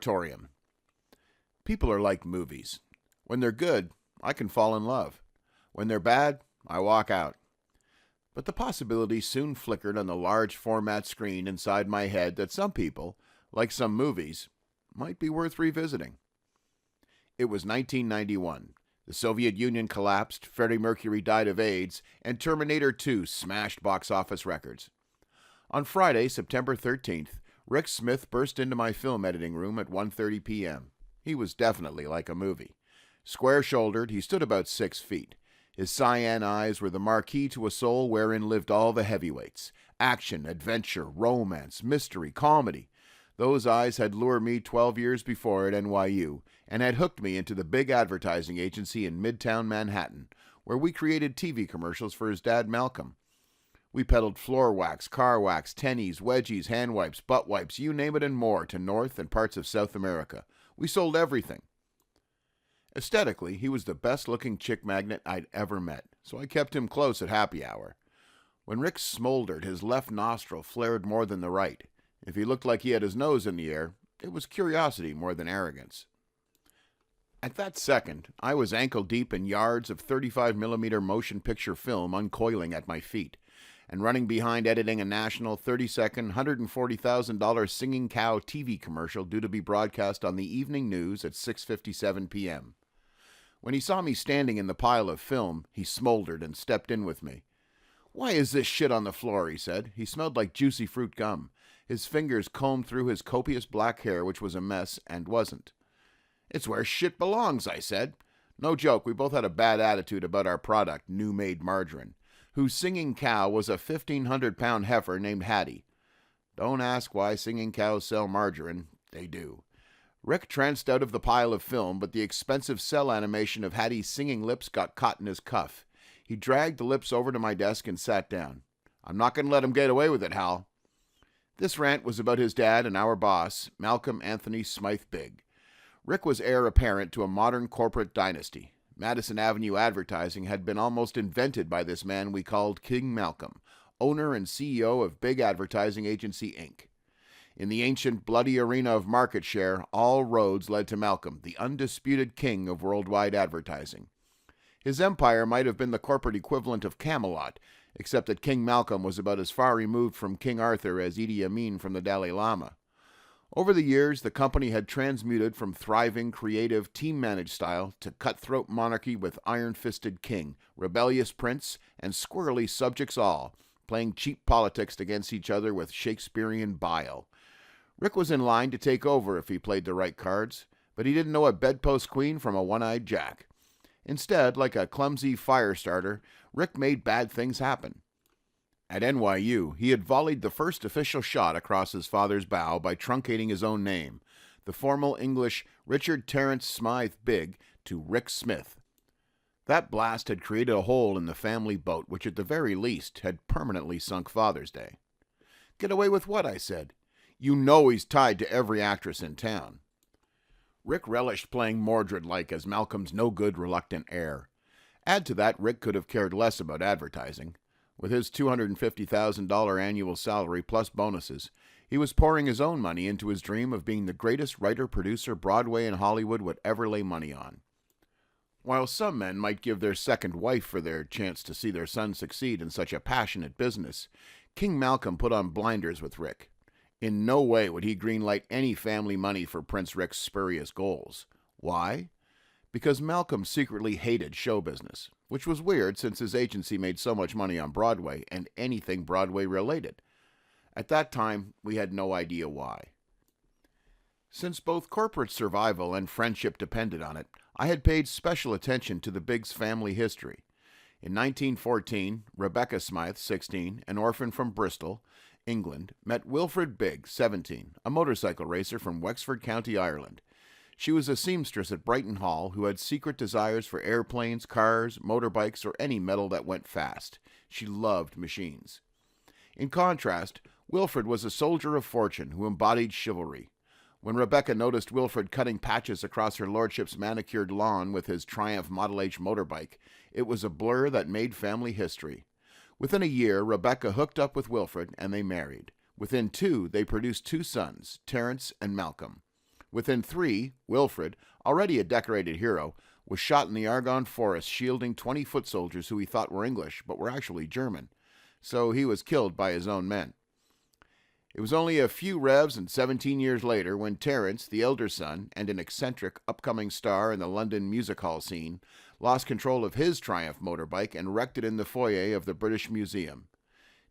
moratorium. People are like movies. When they're good, I can fall in love. When they're bad, I walk out. But the possibility soon flickered on the large format screen inside my head that some people, like some movies, might be worth revisiting. It was 1991. The Soviet Union collapsed, Freddie Mercury died of AIDS, and Terminator 2 smashed box office records. On Friday, September 13th, Ric Smythe burst into my film editing room at 1:30 p.m. He was definitely like a movie. Square-shouldered, he stood about 6 feet. His cyan eyes were the marquee to a soul wherein lived all the heavyweights. Action, adventure, romance, mystery, comedy. Those eyes had lured me 12 years before at NYU and had hooked me into the big advertising agency in Midtown Manhattan, where we created TV commercials for his dad Malcolm. We peddled floor wax, car wax, tennies, wedgies, hand wipes, butt wipes, you name it and more, to North and parts of South America. We sold everything. Aesthetically, he was the best-looking chick magnet I'd ever met, so I kept him close at happy hour. When Ric smoldered, his left nostril flared more than the right. If he looked like he had his nose in the air, it was curiosity more than arrogance. At that second, I was ankle-deep in yards of 35mm motion picture film uncoiling at my feet, and running behind editing a national 30-second, $140,000 singing cow TV commercial due to be broadcast on the evening news at 6:57 p.m. When he saw me standing in the pile of film, he smoldered and stepped in with me. "Why is this shit on the floor?" he said. He smelled like juicy fruit gum. His fingers combed through his copious black hair, which was a mess and wasn't. "It's where shit belongs," I said. No joke, we both had a bad attitude about our product, new-made margarine, whose singing cow was a 1,500-pound heifer named Hattie. Don't ask why singing cows sell margarine. They do. Ric tranced out of the pile of film, but the expensive cell animation of Hattie's singing lips got caught in his cuff. He dragged the lips over to my desk and sat down. "I'm not going to let him get away with it, Hal." This rant was about his dad and our boss, Malcolm Anthony Smythe-Bigge. Ric was heir apparent to a modern corporate dynasty. Madison Avenue advertising had been almost invented by this man we called King Malcolm, owner and CEO of Big Advertising Agency, Inc. In the ancient bloody arena of market share, all roads led to Malcolm, the undisputed king of worldwide advertising. His empire might have been the corporate equivalent of Camelot, except that King Malcolm was about as far removed from King Arthur as Idi Amin from the Dalai Lama. Over the years, the company had transmuted from thriving, creative, team-managed style to cutthroat monarchy with iron-fisted king, rebellious prince, and squirrely subjects all, playing cheap politics against each other with Shakespearean bile. Ric was in line to take over if he played the right cards, but he didn't know a bedpost queen from a one-eyed jack. Instead, like a clumsy fire starter, Ric made bad things happen. At NYU, he had volleyed the first official shot across his father's bow by truncating his own name, the formal English Richard Terrence Smythe-Bigge, to Ric Smythe. That blast had created a hole in the family boat which at the very least had permanently sunk Father's Day. "Get away with what?" I said. "You know he's tied to every actress in town." Ric relished playing Mordred-like as Malcolm's no-good, reluctant heir. Add to that, Ric could have cared less about advertising. With his $250,000 annual salary plus bonuses, he was pouring his own money into his dream of being the greatest writer-producer Broadway and Hollywood would ever lay money on. While some men might give their second wife for their chance to see their son succeed in such a passionate business, King Malcolm put on blinders with Ric. In no way would he greenlight any family money for Prince Ric's spurious goals. Why? Because Malcolm secretly hated show business, which was weird since his agency made so much money on Broadway and anything Broadway-related. At that time, we had no idea why. Since both corporate survival and friendship depended on it, I had paid special attention to the Biggs family history. In 1914, Rebecca Smythe, 16, an orphan from Bristol, England, met Wilfred Bigge, 17, a motorcycle racer from Wexford County, Ireland. She was a seamstress at Brighton Hall who had secret desires for airplanes, cars, motorbikes, or any metal that went fast. She loved machines. In contrast, Wilfred was a soldier of fortune who embodied chivalry. When Rebecca noticed Wilfred cutting patches across her lordship's manicured lawn with his Triumph Model H motorbike, it was a blur that made family history. Within a year, Rebecca hooked up with Wilfred, and they married. Within 2, they produced 2 sons, Terrence and Malcolm. Within 3, Wilfred, already a decorated hero, was shot in the Argonne forest shielding 20-foot soldiers who he thought were English, but were actually German. So he was killed by his own men. It was only a few revs and 17 years later when Terrence, the elder son, and an eccentric upcoming star in the London music hall scene, lost control of his Triumph motorbike and wrecked it in the foyer of the British Museum.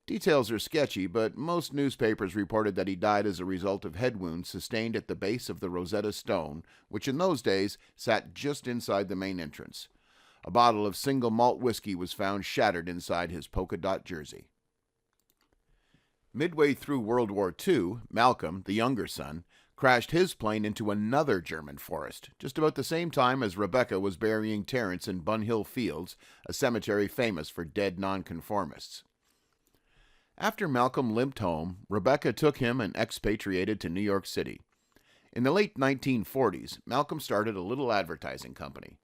Details are sketchy, but most newspapers reported that he died as a result of head wounds sustained at the base of the Rosetta Stone, which in those days sat just inside the main entrance. A bottle of single malt whiskey was found shattered inside his polka dot jersey. Midway through World War II, Malcolm, the younger son, crashed his plane into another German forest, just about the same time as Rebecca was burying Terrence in Bunhill Fields, a cemetery famous for dead nonconformists. After Malcolm limped home, Rebecca took him and expatriated to New York City. In the late 1940s, Malcolm started a little advertising company.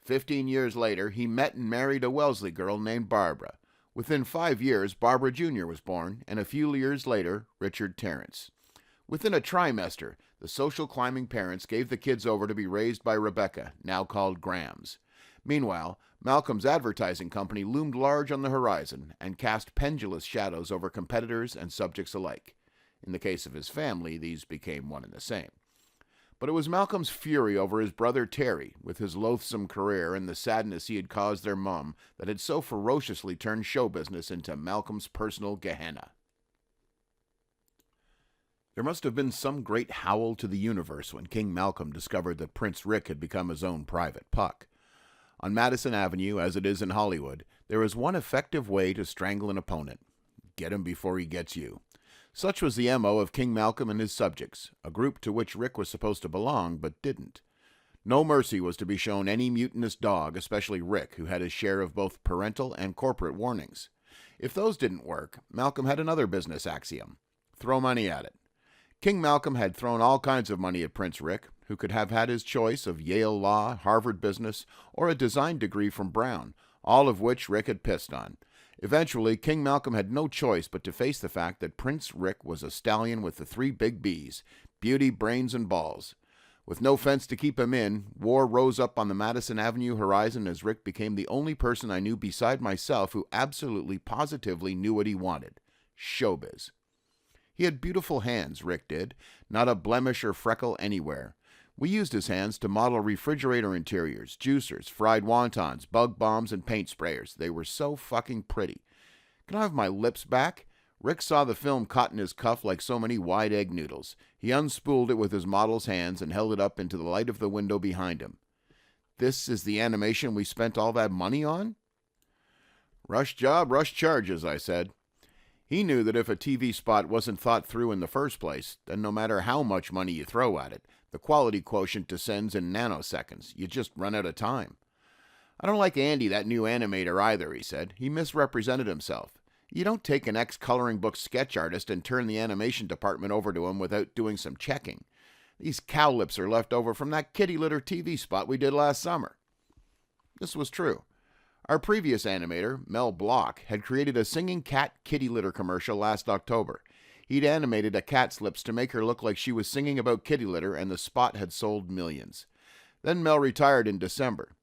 15 years later, he met and married a Wellesley girl named Barbara. Within 5 years, Barbara Jr. was born, and a few years later, Richard Terrence. Within a trimester, the social climbing parents gave the kids over to be raised by Rebecca, now called Grams. Meanwhile, Malcolm's advertising company loomed large on the horizon and cast pendulous shadows over competitors and subjects alike. In the case of his family, these became one and the same. But it was Malcolm's fury over his brother Terry, with his loathsome career and the sadness he had caused their mum, that had so ferociously turned show business into Malcolm's personal Gehenna. There must have been some great howl to the universe when King Malcolm discovered that Prince Ric had become his own private puck. On Madison Avenue, as it is in Hollywood, there is one effective way to strangle an opponent. Get him before he gets you. Such was the MO of King Malcolm and his subjects, a group to which Ric was supposed to belong, but didn't. No mercy was to be shown any mutinous dog, especially Ric, who had his share of both parental and corporate warnings. If those didn't work, Malcolm had another business axiom: throw money at it. King Malcolm had thrown all kinds of money at Prince Ric, who could have had his choice of Yale Law, Harvard Business, or a design degree from Brown, all of which Ric had pissed on. Eventually, King Malcolm had no choice but to face the fact that Prince Ric was a stallion with the 3 big B's: beauty, brains, and balls. With no fence to keep him in, war rose up on the Madison Avenue horizon as Ric became the only person I knew beside myself who absolutely positively knew what he wanted: showbiz. He had beautiful hands, Ric did, not a blemish or freckle anywhere. We used his hands to model refrigerator interiors, juicers, fried wontons, bug bombs, and paint sprayers. They were so fucking pretty. Can I have my lips back? Ric saw the film caught in his cuff like so many wide egg noodles. He unspooled it with his model's hands and held it up into the light of the window behind him. This is the animation we spent all that money on? Rush job, rush charges, I said. He knew that if a TV spot wasn't thought through in the first place, then no matter how much money you throw at it, the quality quotient descends in nanoseconds. You just run out of time. I don't like Andy, that new animator, either, he said. He misrepresented himself. You don't take an ex-coloring book sketch artist and turn the animation department over to him without doing some checking. These cow lips are left over from that kitty litter TV spot we did last summer. This was true. Our previous animator, Mel Block, had created a singing cat kitty litter commercial last October. He'd animated a cat's lips to make her look like she was singing about kitty litter, and the spot had sold millions. Then Mel retired in December.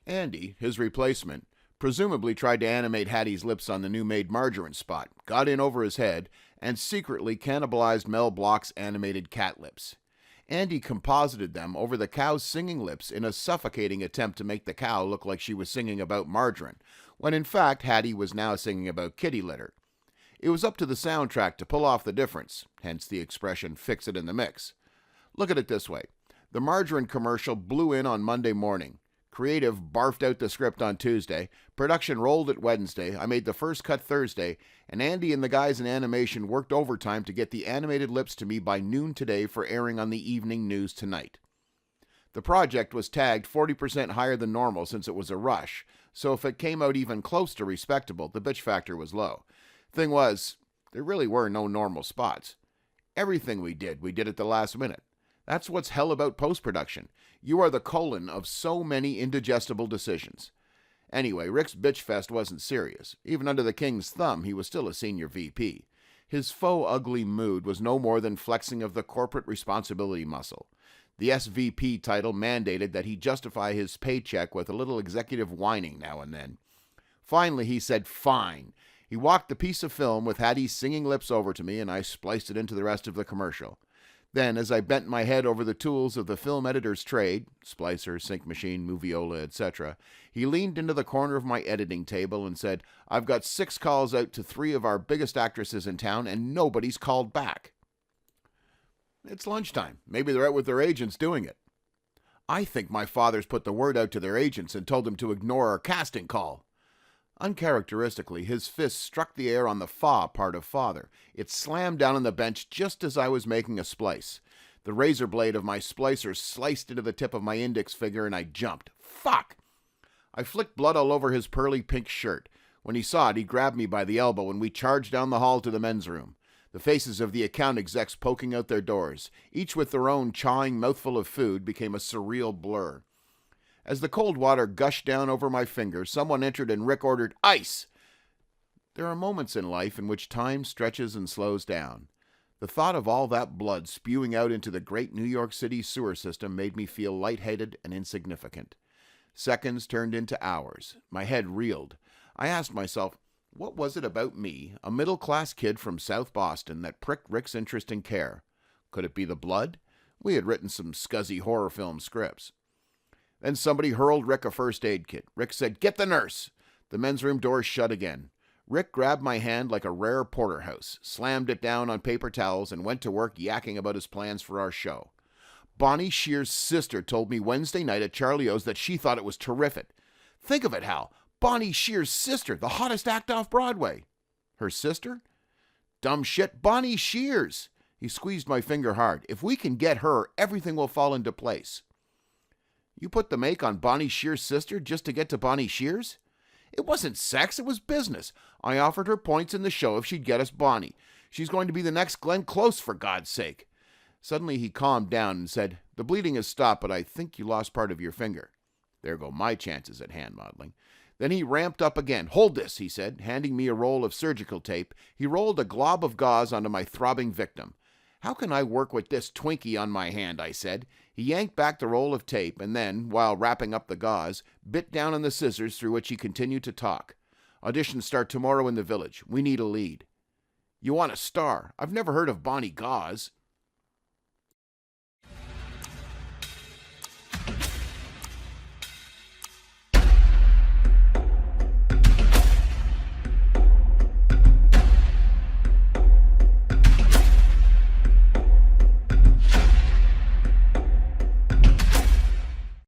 Andy, his replacement, presumably tried to animate Hattie's lips on the new-made margarine spot, got in over his head, and secretly cannibalized Mel Block's animated cat lips. Andy composited them over the cow's singing lips in a suffocating attempt to make the cow look like she was singing about margarine, when in fact Hattie was now singing about kitty litter. It was up to the soundtrack to pull off the difference, hence the expression, fix it in the mix. Look at it this way. The margarine commercial blew in on Monday morning. Creative barfed out the script on Tuesday. Production rolled it Wednesday. I made the first cut Thursday, and Andy and the guys in animation worked overtime to get the animated lips to me by noon today for airing on the evening news tonight. The project was tagged 40% higher than normal since it was a rush, so if it came out even close to respectable, the bitch factor was low. Thing was, there really were no normal spots. Everything we did at the last minute. That's what's hell about post-production. You are the colon of so many indigestible decisions. Anyway, Ric's bitch fest wasn't serious. Even under the king's thumb, he was still a senior VP. His faux ugly mood was no more than flexing of the corporate responsibility muscle. The SVP title mandated that he justify his paycheck with a little executive whining now and then. Finally, he said, "Fine." He walked the piece of film with Hattie's singing lips over to me, and I spliced it into the rest of the commercial. Then, as I bent my head over the tools of the film editor's trade, splicer, sync machine, moviola, etc., he leaned into the corner of my editing table and said, "I've got 6 calls out to 3 of our biggest actresses in town, and nobody's called back." It's lunchtime. Maybe they're out with their agents doing it. I think my father's put the word out to their agents and told them to ignore our casting call. Uncharacteristically, his fist struck the air on the fa part of father. It slammed down on the bench just as I was making a splice. The razor blade of my splicer sliced into the tip of my index finger, and I jumped. Fuck! I flicked blood all over his pearly pink shirt. When he saw it, he grabbed me by the elbow, and we charged down the hall to the men's room. The faces of the account execs poking out their doors, each with their own chawing mouthful of food, became a surreal blur. As the cold water gushed down over my fingers, someone entered and Ric ordered, "Ice!" There are moments in life in which time stretches and slows down. The thought of all that blood spewing out into the great New York City sewer system made me feel lightheaded and insignificant. Seconds turned into hours. My head reeled. I asked myself, what was it about me, a middle-class kid from South Boston, that pricked Ric's interest in care? Could it be the blood? We had written some scuzzy horror film scripts. Then somebody hurled Ric a first aid kit. Ric said, "Get the nurse!" The men's room door shut again. Ric grabbed my hand like a rare porterhouse, slammed it down on paper towels, and went to work yakking about his plans for our show. Bonnie Shear's sister told me Wednesday night at Charlie O's that she thought it was terrific. Think of it, Hal. Bonnie Shear's sister, the hottest act off Broadway. Her sister? Dumb shit, Bonnie Shears. He squeezed my finger hard. If we can get her, everything will fall into place. You put the make on Bonnie Shear's sister just to get to Bonnie Shears? It wasn't sex, it was business. I offered her points in the show if she'd get us Bonnie. She's going to be the next Glenn Close, for God's sake. Suddenly he calmed down and said, "The bleeding has stopped, but I think you lost part of your finger." There go my chances at hand modeling. Then he ramped up again. "Hold this," he said, handing me a roll of surgical tape. He rolled a glob of gauze onto my throbbing victim. "How can I work with this Twinkie on my hand?" I said. He yanked back the roll of tape and then, while wrapping up the gauze, bit down on the scissors through which he continued to talk. "Auditions start tomorrow in the village. We need a lead." "You want a star? I've never heard of Bonnie Gauze."